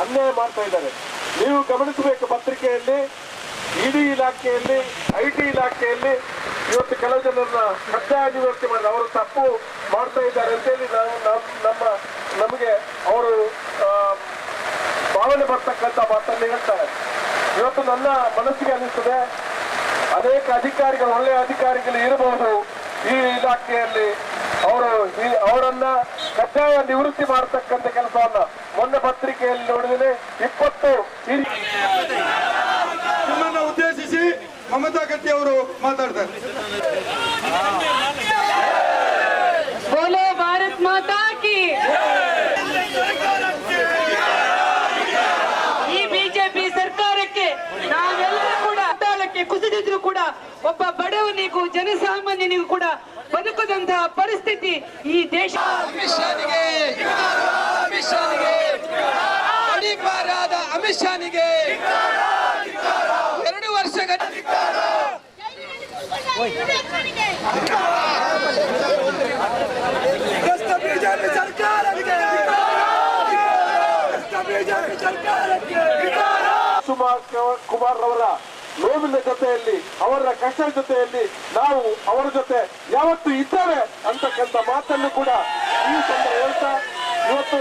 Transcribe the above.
ಅನ್ಯಾಯ ಮಾಡ್ತಾ ಇದ್ದಾರೆ. ನೀವು ಗಮನಿಸಬೇಕು, ಪತ್ರಿಕೆಯಲ್ಲಿ ಇಡಿ ಇಲಾಖೆಯಲ್ಲಿ ಐಟಿ ಇಲಾಖೆಯಲ್ಲಿ ಇವತ್ತು ಕೆಲವು ಜನರನ್ನ ಕಡ್ಡಾಯ ನಿವೃತ್ತಿ ಮಾಡಿದ ಅವರು ತಪ್ಪು ಮಾಡ್ತಾ ಇದ್ದಾರೆ ಅಂತೇಳಿ ನಮಗೆ ಅವರು ಭಾವನೆ ಬರ್ತಕ್ಕಂಥ ಮಾತನ್ನು ಹೇಳ್ತಾರೆ. ಇವತ್ತು ನನ್ನ ಮನಸ್ಸಿಗೆ ಅನಿಸ್ತದೆ, ಅನೇಕ ಅಧಿಕಾರಿಗಳು ಒಳ್ಳೆಯ ಅಧಿಕಾರಿಗಳು ಇರಬಹುದು ಈ ಇಲಾಖೆಯಲ್ಲಿ, ಅವರನ್ನ ಕಡ್ಡಾಯ ನಿವೃತ್ತಿ ಮಾಡತಕ್ಕಂಥ ಕೆಲಸವನ್ನ ಮೊನ್ನೆ ಪತ್ರಿಕೆಯಲ್ಲಿ ನೋಡಿದರೆ 20 ನಿಮ್ಮನ್ನ ಉದ್ದೇಶಿಸಿ ಮಮತಾ ಗಟ್ಟಿ ಅವರು ಮಾತಾಡ್ತಾರೆ. ಬೋಲೋ ಭಾರತ್ ಮಾತಾ ಕಿ. ಈ ಬಿಜೆಪಿ ಸರ್ಕಾರಕ್ಕೆ ನಾವೆಲ್ಲರೂ ಕೂಡ ಅದಾಲಕ್ಕೆ ಕುಸಿದಿದ್ರು ಕೂಡ ಒಬ್ಬ ಬಡವನಿಗೂ ಜನಸಾಮಾನ್ಯನಿಗೂ ಕೂಡ ಬದುಕದಂತಹ ಪರಿಸ್ಥಿತಿ ಈ ದೇಶ. ಅಮಿತ್ ಶಾನಿಗೆ 2 ವರ್ಷಗಳ ಕುಮಾರ್ ರವರ ನೋವಿನ ಜೊತೆಯಲ್ಲಿ, ಅವರ ಕಷ್ಟದ ಜೊತೆಯಲ್ಲಿ ನಾವು ಅವರ ಜೊತೆ ಯಾವತ್ತು ಇದ್ದೇವೆ ಅಂತಕ್ಕಂಥ ಮಾತನ್ನು ಕೂಡ ಈ ಸಂದರ್ಭ ಹೇಳ್ತಾ ಇವತ್ತು